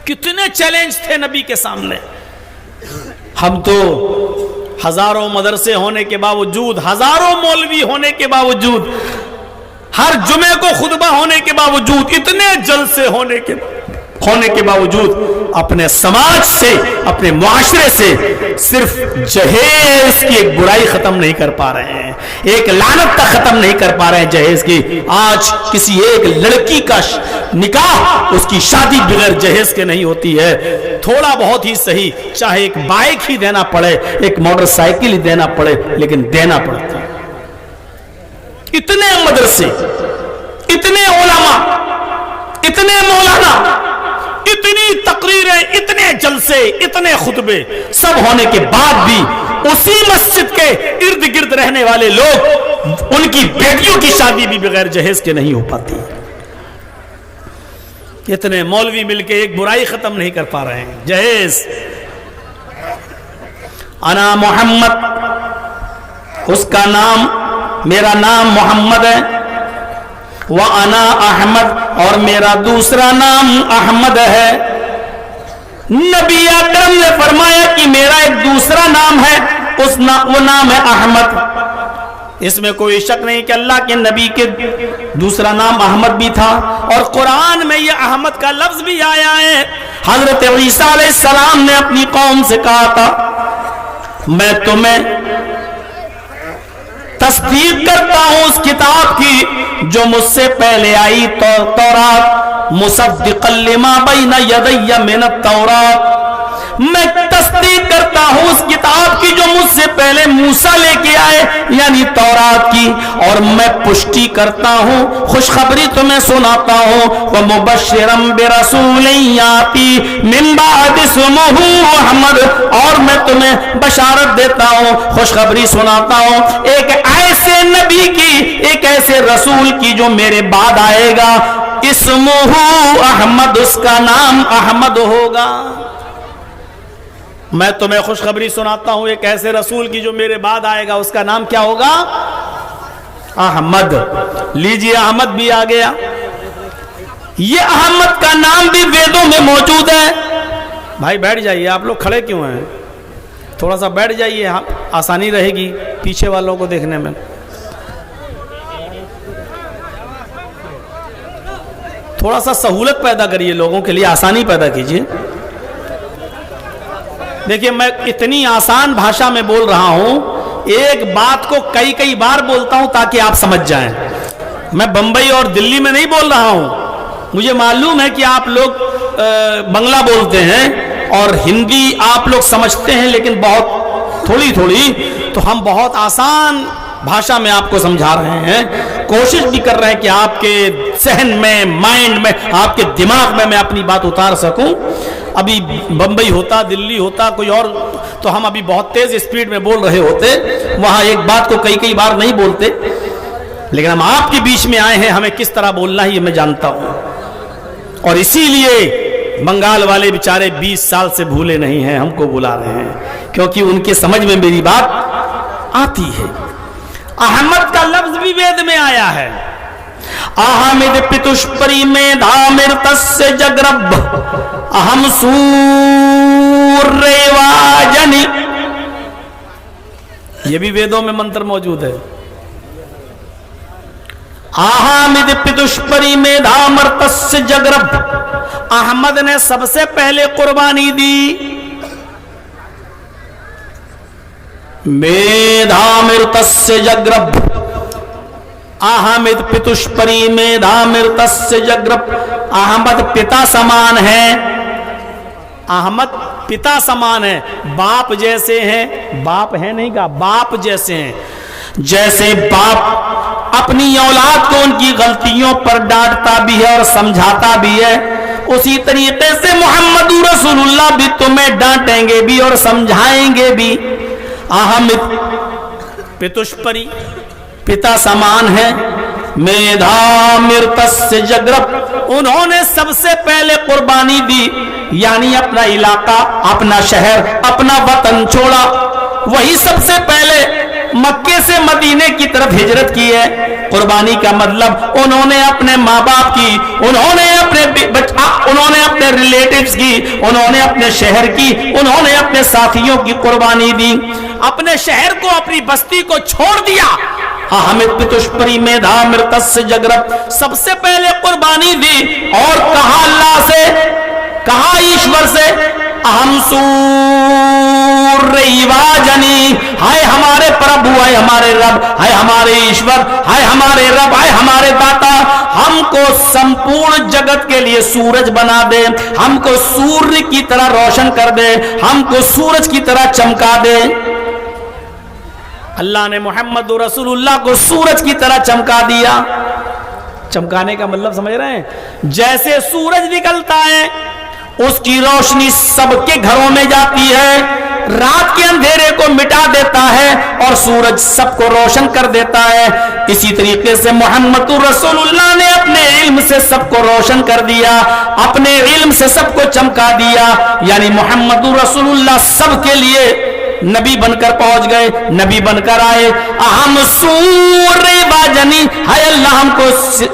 کتنے چیلنج تھے نبی کے سامنے. ہم تو ہزاروں مدرسے ہونے کے باوجود، ہزاروں مولوی ہونے کے باوجود، ہر جمعے کو خطبہ ہونے کے باوجود، اتنے جلسے ہونے کے باوجود اپنے سماج سے، اپنے معاشرے سے صرف جہیز کی ایک برائی ختم نہیں کر پا رہے ہیں، ایک لعنت تک ختم نہیں کر پا رہے ہیں جہیز کی. آج کسی ایک لڑکی کا نکاح، اس کی شادی بغیر جہیز کے نہیں ہوتی ہے. تھوڑا بہت ہی صحیح، چاہے ایک بائک ہی دینا پڑے، ایک موٹر سائیکل ہی دینا پڑے، لیکن دینا پڑتا ہے. اتنے مدرسے، اتنے علماء، اتنے مولانا، اتنی تقریریں، اتنے جلسے، اتنے خطبے، سب ہونے کے بعد بھی اسی مسجد کے ارد گرد رہنے والے لوگ، ان کی بیٹیوں کی شادی بھی بغیر جہیز کے نہیں ہو پاتی. اتنے مولوی مل کے ایک برائی ختم نہیں کر پا رہے ہیں، جہیز. انا محمد، اس کا نام، میرا نام محمد ہے. وَأَنَا احمد، اور میرا دوسرا نام احمد ہے. نبی اکرم نے فرمایا کہ میرا ایک دوسرا نام ہے، وہ نام ہے احمد. اس میں کوئی شک نہیں کہ اللہ کے نبی کے دوسرا نام احمد بھی تھا، اور قرآن میں یہ احمد کا لفظ بھی آیا ہے. حضرت عیسیٰ علیہ السلام نے اپنی قوم سے کہا تھا، میں تمہیں تصدیق کرتا ہوں اس کتاب کی جو مجھ سے پہلے آئی، تورات، مصدقا لما بین یدی من التورات. میں تصدیق کرتا ہوں اس کتاب کی جو مجھ سے پہلے موسیٰ لے کے آئے، یعنی تورات کی، اور میں پشٹی کرتا ہوں، خوشخبری تمہیں سناتا ہوں. وَمُبَشِّرًا بِرَسُولٍ يَأْتِي مِن بَعْدِهِ اسْمُهُ أَحْمَدُ، اور میں تمہیں بشارت دیتا ہوں، خوشخبری سناتا ہوں ایک ایسے نبی کی، ایک ایسے رسول کی جو میرے بعد آئے گا. اسمہ احمد، اس کا نام احمد ہوگا. میں تمہیں خوشخبری سناتا ہوں ایک ایسے رسول کی جو میرے بعد آئے گا، اس کا نام کیا ہوگا؟ احمد. لیجئے احمد بھی آ گیا. یہ احمد کا نام بھی ویدوں میں موجود ہے. بھائی بیٹھ جائیے، آپ لوگ کھڑے کیوں ہیں؟ تھوڑا سا بیٹھ جائیے، آسانی رہے گی پیچھے والوں کو دیکھنے میں. تھوڑا سا سہولت پیدا کریے، لوگوں کے لیے آسانی پیدا کیجیے. دیکھیے میں اتنی آسان بھاشا میں بول رہا ہوں، ایک بات کو کئی بار بولتا ہوں تاکہ آپ سمجھ جائیں. میں بمبئی اور دلی میں نہیں بول رہا ہوں. مجھے معلوم ہے کہ آپ لوگ بنگلہ بولتے ہیں اور ہندی آپ لوگ سمجھتے ہیں، لیکن بہت تھوڑی، تو ہم بہت آسان بھاشا میں آپ کو سمجھا رہے ہیں. کوشش بھی کر رہے ہیں کہ آپ کے ذہن میں، مائنڈ میں، آپ کے دماغ میں اپنی بات اتار سکوں. ابھی بمبئی ہوتا، دلی ہوتا، کوئی اور، تو ہم ابھی بہت تیز اسپیڈ میں بول رہے ہوتے. وہاں ایک بات کو کئی بار نہیں بولتے، لیکن ہم آپ کے بیچ میں آئے ہیں، ہمیں کس طرح بولنا ہے یہ میں جانتا ہوں. اور اسی لیے بنگال والے بیچارے 20 سال سے بھولے نہیں ہیں، ہم کو بلا رہے ہیں، کیونکہ ان کے سمجھ میں میری بات آتی ہے. احمد کا لفظ بھی وید میں آیا ہے. احمد پتشپری میں دھامر تس جگرب اہم سور ریواجنی، یہ بھی ویدوں میں منتر موجود ہے. احمد پتشپری میں دھامر تس جگرب، احمد نے سب سے پہلے قربانی دی. میدھامرتس جگرب، احمد پتشپری میدھامرتس جگرب. احمد پتا سمان ہے، احمد پتا سمان ہے، باپ جیسے ہیں. باپ ہے نہیں کہا، باپ جیسے ہیں. جیسے باپ اپنی اولاد کو ان کی غلطیوں پر ڈانٹتا بھی ہے اور سمجھاتا بھی ہے، اسی طریقے سے محمد رسول اللہ بھی تمہیں ڈانٹیں گے بھی اور سمجھائیں گے بھی. احمد پتشپری پتا سمان ہے. میدھامرتس جگرب، انہوں نے سب سے پہلے قربانی دی، یعنی اپنا علاقہ، اپنا شہر، اپنا وطن چھوڑا. وہی سب سے پہلے مکے سے مدینے کی طرف ہجرت کی ہے. قربانی کا مطلب انہوں نے اپنے ماں باپ کی, انہوں نے اپنے ریلیٹیوز کی, انہوں نے اپنے شہر کی, انہوں نے اپنے ساتھیوں کی قربانی دی. اپنے شہر کو, اپنی بستی کو چھوڑ دیا. ہمیں پتشپری میں دھا مرتس جگرت, سب سے پہلے قربانی دی اور کہا اللہ سے, کہا ایشور سے, اہم سوریواجنی, ہائے ہمارے پربھو, ہائے ہمارے رب, ہائے ہمارے ایشور, ہائے ہمارے رب, ہائے ہمارے داتا, ہم کو سمپورن جگت کے لیے سورج بنا دے, ہم کو سورج کی طرح روشن کر دے, ہم کو سورج کی طرح چمکا دے. اللہ نے محمد رسول اللہ کو سورج کی طرح چمکا دیا. چمکانے کا مطلب سمجھ رہے ہیں؟ جیسے سورج نکلتا ہے اس کی روشنی سب کے گھروں میں جاتی ہے, رات کے اندھیرے کو مٹا دیتا ہے اور سورج سب کو روشن کر دیتا ہے. اسی طریقے سے محمد رسول اللہ نے اپنے علم سے سب کو روشن کر دیا, اپنے علم سے سب کو چمکا دیا. یعنی محمد رسول اللہ سب کے لیے نبی بن کر پہنچ گئے, نبی بن کر آئے. اہم سوریواجنی, ہے اللہ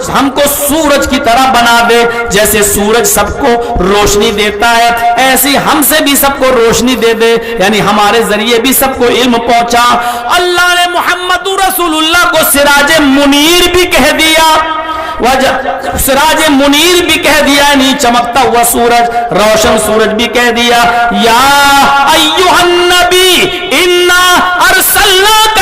ہم کو سورج کی طرح بنا دے. جیسے سورج سب کو روشنی دیتا ہے ایسی ہم سے بھی سب کو روشنی دے دے, یعنی ہمارے ذریعے بھی سب کو علم پہنچا. اللہ نے محمد رسول اللہ کو سراج منیر بھی کہہ دیا, سراج منیر بھی کہہ دیا, یعنی چمکتا ہوا سورج, روشن سورج بھی کہہ دیا. یا ایھا النبی انا ارسلناک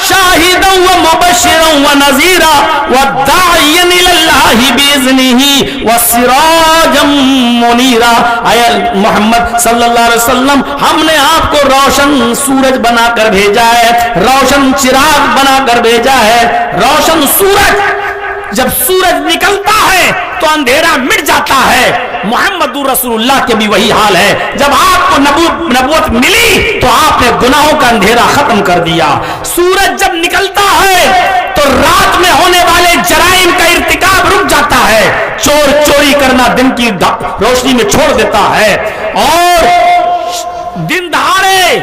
شاہدا ومبشرا ونذیرا وداعیا الی اللہ باذنہ وسراجا منیرا. اے محمد صلی اللہ علیہ وسلم, ہم نے آپ کو روشن سورج بنا کر بھیجا ہے, روشن چراغ بنا کر بھیجا ہے. روشن سورج, جب سورج نکلتا ہے تو اندھیرا مٹ جاتا ہے. محمد رسول اللہ کے بھی وہی حال ہے. جب آپ کو نبوت ملی تو آپ نے گناہوں کا اندھیرا ختم کر دیا. سورج جب نکلتا ہے تو رات میں ہونے والے جرائم کا ارتکاب رک جاتا ہے. چور چوری کرنا دن کی روشنی میں چھوڑ دیتا ہے اور دن دہاڑے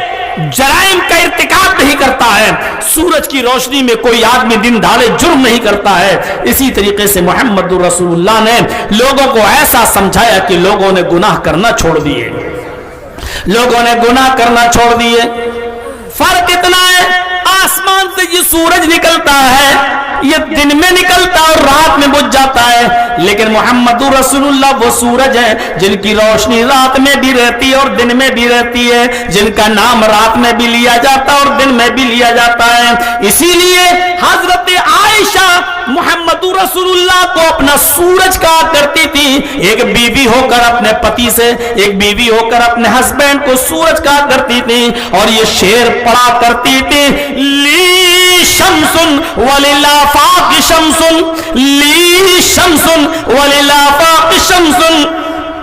جرائم کا ارتکاب نہیں کرتا ہے. سورج کی روشنی میں کوئی آدمی دن دہاڑے جرم نہیں کرتا ہے. اسی طریقے سے محمد رسول اللہ نے لوگوں کو ایسا سمجھایا کہ لوگوں نے گناہ کرنا چھوڑ دیے, لوگوں نے گناہ کرنا چھوڑ دیے. فرق اتنا ہے, آسمان سے یہ سورج نکلتا ہے, یہ دن میں نکلتا اور رات میں بجھ جاتا ہے. لیکن محمد رسول اللہ وہ سورج ہے جن کی روشنی رات میں بھی رہتی ہے اور دن میں بھی رہتی ہے, جن کا نام رات میں بھی لیا جاتا ہے اور دن میں بھی لیا جاتا ہے. اسی لیے حضرت عائشہ محمد رسول اللہ کو اپنا سورج کہا کرتی تھی. ایک بیوی ہو کر اپنے پتی سے, ایک بیوی ہو کر اپنے ہسبینڈ کو سورج کہا کرتی تھی اور یہ شعر پڑھا کرتی تھی, لی شمسن وللآفاق شمسن, لی شمسن وللآفاق شمسن,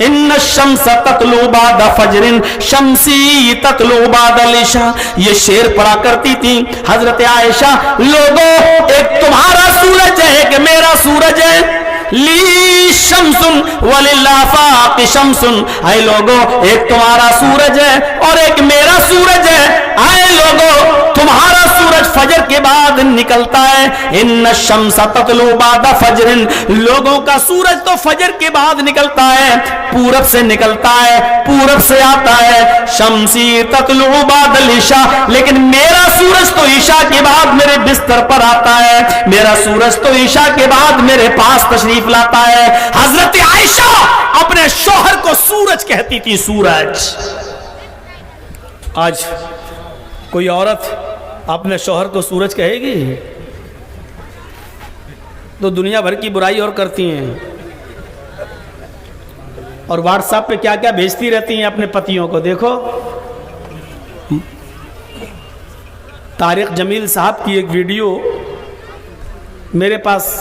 ان الشمس تطلع بعد فجر شمسی تطلع بعد العشاء. یہ شعر پڑھا کرتی تھی حضرت عائشہ. لوگوں, ایک تمہارا سورج ہے, ایک میرا سورج ہے. لی شمسن وللآفاق شمسن, اے لوگوں ایک تمہارا سورج ہے اور ایک میرا سورج ہے. اے لوگوں, تمہارا سورج فجر کے بعد نکلتا ہے. ان الشمس تطلع بعد فجر, لوگوں کا سورج تو فجر کے بعد نکلتا ہے, پورب سے نکلتا ہے, پورب سے آتا ہے. شمسی تطلع بعد العشاء, لیکن میرا سورج تو عشاء کے بعد میرے بستر پر آتا ہے, میرا سورج تو عشاء کے بعد میرے پاس تشریف لاتا ہے. حضرت عائشہ اپنے شوہر کو سورج کہتی تھی, سورج. آج کوئی عورت اپنے شوہر کو سورج کہے گی تو دنیا بھر کی برائی اور کرتی ہیں اور واٹس ایپ پہ کیا کیا بھیجتی رہتی ہیں اپنے پتیوں کو. دیکھو طارق جمیل صاحب کی ایک ویڈیو میرے پاس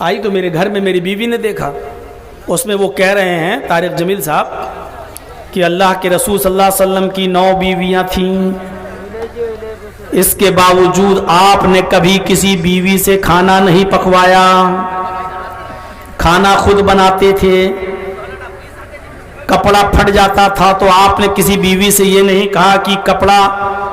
آئی تو میرے گھر میں میری بیوی نے دیکھا. اس میں وہ کہہ رہے ہیں طارق جمیل صاحب کہ اللہ کے رسول صلی اللہ علیہ وسلم کی 9 بیویاں تھیں, اس کے باوجود آپ نے کبھی کسی بیوی سے کھانا نہیں پکوایا, کھانا خود بناتے تھے. کپڑا پھٹ جاتا تھا تو آپ نے کسی بیوی سے یہ نہیں کہا کہ کپڑا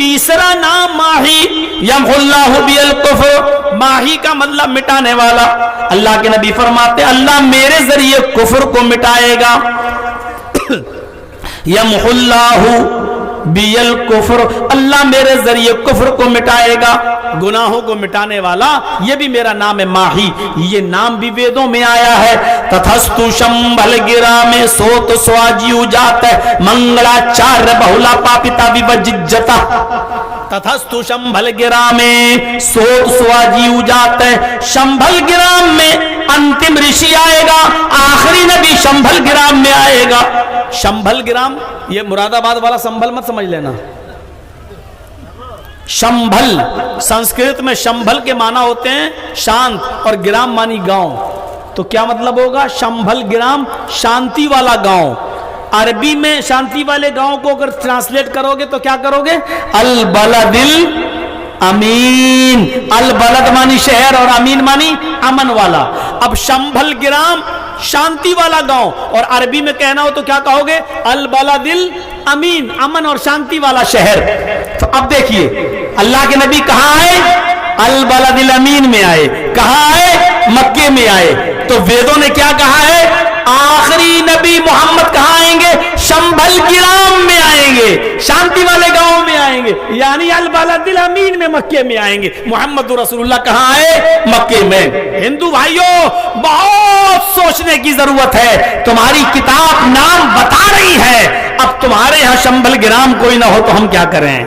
تیسرا نام ماہی، یمحو اللہ بیل کفر، ماہی کا مطلب مٹانے والا۔ اللہ کے نبی فرماتے اللہ میرے ذریعے کفر کو مٹائے گا۔ یمحو اللہ بیل کفر، اللہ میرے ذریعے کفر کو مٹائے گا، گناہوں کو مٹانے والا، یہ بھی میرا نام ہے ماہی۔ یہ نام بھی ویدوں میں آیا ہے۔ تتھستو شمبھل گرا میں سوت سواجیو جات منگلا چار بہلا پاپتا ویوججتا۔ تتھستو شمبھل گرا میں سوت سواجیو جات، شمبھل گرام میں انتم رشی آئے گا، آخری نبی شمبھل گرام میں آئے گا۔ شمبھل گرام یہ مراد آباد والا سنبھل مت سمجھ لینا۔ شمبھل سنسکرت میں شمبھل کے معنی ہوتے ہیں شانت، اور گرام مانی گاؤں، تو کیا مطلب ہوگا؟ شمبھل گرام شانتی والا گاؤں۔ عربی میں شانتی والے گاؤں کو اگر ٹرانسلیٹ کرو گے تو کیا کرو گے؟ البلد امین، البلد مانی شہر اور امین مانی امن والا۔ اب شمبھل گرام شانتی والا گاؤں، اور عربی میں کہنا ہو تو کیا کہو گے؟ البلد امین، امن اور شانتی والا شہر۔ تو اب دیکھیے اللہ کے نبی کہاں آئے؟ البلد الامین میں آئے۔ کہاں آئے؟ مکے میں آئے۔ تو ویدوں نے کیا کہا ہے؟ آخری نبی محمد کہاں آئیں گے؟ شمبھل گرام میں آئیں گے، شانتی والے گاؤں میں آئیں گے، یعنی البلد الامین میں مکے میں آئیں گے۔ محمد رسول اللہ کہاں آئے؟ مکے میں۔ ہندو بھائیوں بہت سوچنے کی ضرورت ہے، تمہاری کتاب نام بتا رہی ہے، اب تمہارے یہاں شمبھل گرام کوئی نہ ہو تو ہم کیا کریں؟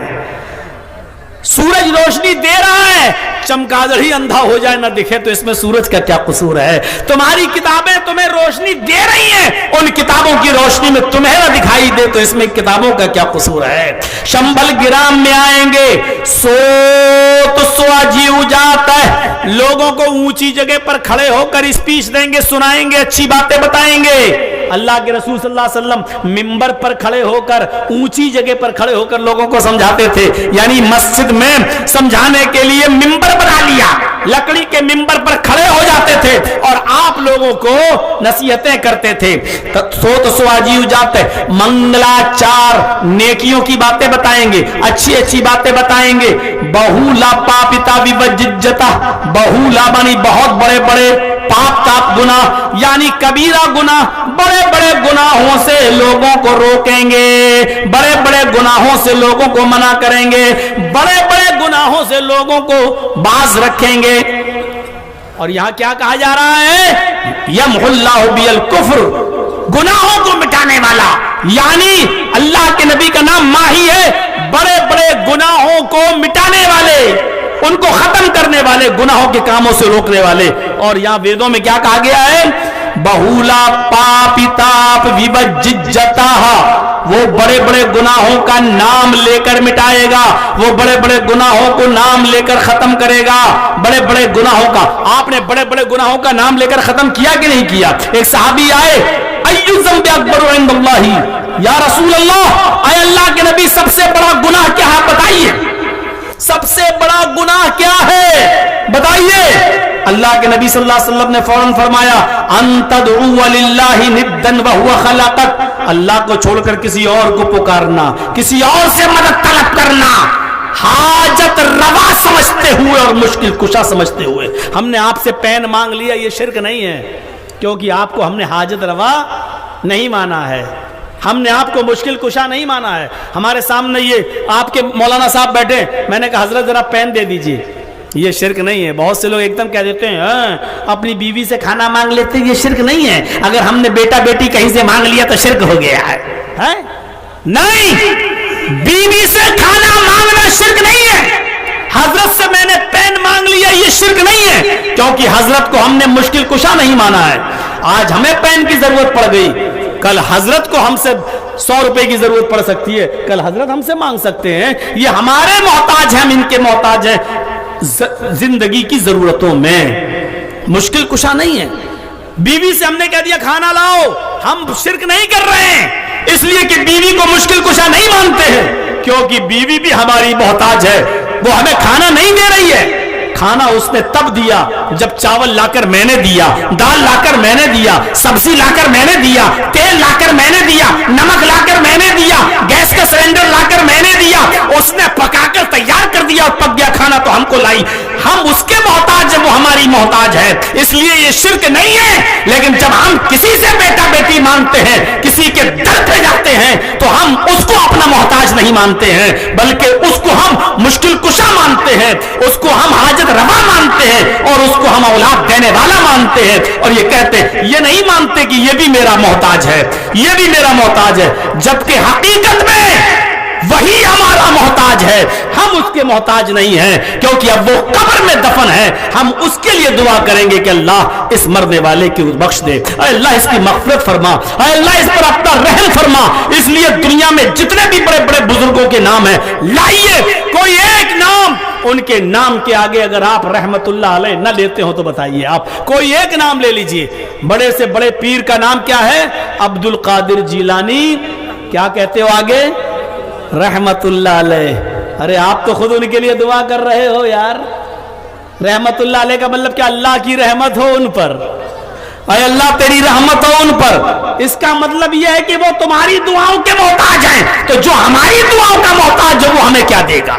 سورج روشنی دے رہا ہے، چمگادڑ ہی اندھا ہو جائے نہ دکھے تو اس میں سورج کا کیا قصور ہے؟ تمہاری کتابیں تمہیں روشنی دے رہی ہیں، ان کتابوں کی روشنی میں تمہیں نہ دکھائی دے تو اس میں کتابوں کا کیا قصور ہے؟ شمبھل گرام میں آئیں گے، سوت سواجی جاتا ہے، لوگوں کو اونچی جگہ پر کھڑے ہو کر اسپیچ دیں گے، سنائیں گے، اچھی باتیں بتائیں گے۔ اللہ کے رسول صلی اللہ علیہ وسلم ممبر پر کھڑے ہو کر، اونچی جگہ پر کھڑے ہو کر لوگوں کو سمجھاتے تھے، یعنی مسجد میں سمجھانے کے لیے ممبر بنا لیا، لکڑی کے ممبر پر کھڑے ہو جاتے تھے اور آپ لوگوں کو نصیحتیں کرتے تھے۔ سوت سواجی جاتے، منگلاچار، نیکیوں کی باتیں بتائیں گے، اچھی اچھی باتیں بتائیں گے۔ بہولا پاپتا ویوججتا، بہولا بنی بہت بڑے بڑے، پاپ تاپ گناہ یعنی کبیرہ گناہ، بڑے بڑے گناہوں سے لوگوں کو روکیں گے، بڑے بڑے گناہوں سے لوگوں کو منع کریں گے، بڑے بڑے گناہوں سے لوگوں کو باز رکھیں گے۔ اور یہاں کیا کہا جا رہا ہے؟ یمحو اللہ بیل کفر، گناہوں کو مٹانے والا، یعنی اللہ کے نبی کا نام ماہی ہے، بڑے بڑے گناہوں کو مٹانے والے، ان کو ختم کرنے والے، گناہوں کے کاموں سے روکنے والے۔ اور یہاں ویدوں میں کیا کہا گیا ہے؟ بہولا پاپتاپ ویوججتا، وہ بڑے بڑے گناہوں کا نام لے کر مٹائے گا، وہ بڑے بڑے گناہوں کو نام لے کر ختم کرے گا۔ بڑے بڑے گناہوں کا، آپ نے بڑے بڑے گناہوں کا نام لے کر ختم کیا کہ نہیں کیا؟ ایک صحابی آئے، ایو ذنب اکبر عند اللہ، یا رسول اللہ، اے اللہ کے نبی سب سے بڑا گناہ کیا ہے بتائیے، سب سے بڑا گناہ کیا ہے بتائیے؟ اللہ کے نبی صلی اللہ علیہ وسلم نے فوراً فرمایا، ان تدعو للہ ندا وہو خلقک، اللہ کو چھوڑ کر کسی اور کو پکارنا، کسی اور سے مدد طلب کرنا، حاجت روا سمجھتے ہوئے اور مشکل کشا سمجھتے ہوئے۔ ہم نے آپ سے پین مانگ لیا، یہ شرک نہیں ہے، کیونکہ آپ کو ہم نے حاجت روا نہیں مانا ہے، ہم نے آپ کو مشکل کشا نہیں مانا ہے۔ ہمارے سامنے یہ آپ کے مولانا صاحب بیٹھے، میں نے کہا حضرت ذرا پین دے دیجئے، یہ شرک نہیں ہے۔ بہت سے لوگ ایک دم کہہ دیتے ہیں اپنی بیوی سے کھانا مانگ لیتے ہیں، یہ شرک نہیں ہے، اگر ہم نے بیٹا بیٹی کہیں سے مانگ لیا تو شرک ہو گیا ہے۔ نہیں، بیوی سے کھانا مانگنا شرک نہیں ہے، حضرت سے میں نے پین مانگ لیا یہ شرک نہیں ہے، کیونکہ حضرت کو ہم نے مشکل کشا نہیں مانا ہے۔ آج ہمیں پین کی ضرورت پڑ گئی، کل حضرت کو ہم سے 100 روپے کی ضرورت پڑ سکتی ہے، کل حضرت ہم سے مانگ سکتے ہیں، یہ ہمارے محتاج ہیں، ہم ان کے محتاج ہیں زندگی کی ضرورتوں میں، مشکل کشا نہیں ہے۔ بیوی سے ہم نے کہہ دیا کھانا لاؤ، ہم شرک نہیں کر رہے ہیں، اس لیے کہ بیوی کو مشکل کشا نہیں مانتے ہیں، کیونکہ بیوی بھی ہماری محتاج ہے، وہ ہمیں کھانا نہیں دے رہی ہے۔ کھانا اس نے تب دیا جب چاول لا کر میں نے دیا، دال لا کر میں نے دیا، سبزی لا کر میں نے دیا، تیل لا کر میں نے دیا، نمک لا کر میں نے دیا، گیس کا سلنڈر لا کر میں نے دیا، اس نے پکا کو لائی. ہم اس کے محتاج ہیں, وہ ہماری محتاج ہے, اس لیے یہ شرک نہیں ہے. لیکن جب ہم کسی سے بیٹا بیٹی مانگتے ہیں, کسی کے در پہ جاتے ہیں, تو ہم اس کو اپنا محتاج نہیں مانتے ہیں, بلکہ اس کو ہم مشکل کشا مانتے ہیں, اس کو ہم حاجت روا مانتے ہیں, اور اس کو ہم اولاد دینے والا مانتے ہیں. اور یہ کہتے ہیں, یہ نہیں مانتے کہ یہ بھی میرا محتاج ہے, یہ بھی میرا محتاج ہے, جبکہ حقیقت میں وہی ہمارا محتاج ہے. ہم اس کے محتاج نہیں ہیں, کیونکہ اب وہ قبر میں دفن ہے. ہم اس کے لیے دعا کریں گے کہ اللہ اس مرنے والے کی بخش دے, اے اللہ اس کی مغفرت فرما, اے اللہ اس پر اپنا رحم فرما. اس لیے دنیا میں جتنے بھی بڑے بڑے بزرگوں کے نام ہیں, لائیے کوئی ایک نام, ان کے نام کے آگے اگر آپ رحمت اللہ علیہ نہ لیتے ہو تو بتائیے, آپ کوئی ایک نام لے لیجئے. بڑے سے بڑے پیر کا نام کیا ہے؟ عبد القادر جیلانی. کیا کہتے ہو آگے؟ رحمت اللہ علیہ. ارے آپ تو خود ان کے لیے دعا کر رہے ہو یار. رحمت اللہ علیہ کا مطلب کیا؟ اللہ کی رحمت ہو ان پر, اے اللہ تیری رحمت ہو ان پر. اس کا مطلب یہ ہے کہ وہ تمہاری دعاؤں کے محتاج ہیں, تو جو ہماری دعاؤں کا محتاج ہے وہ ہمیں کیا دے گا؟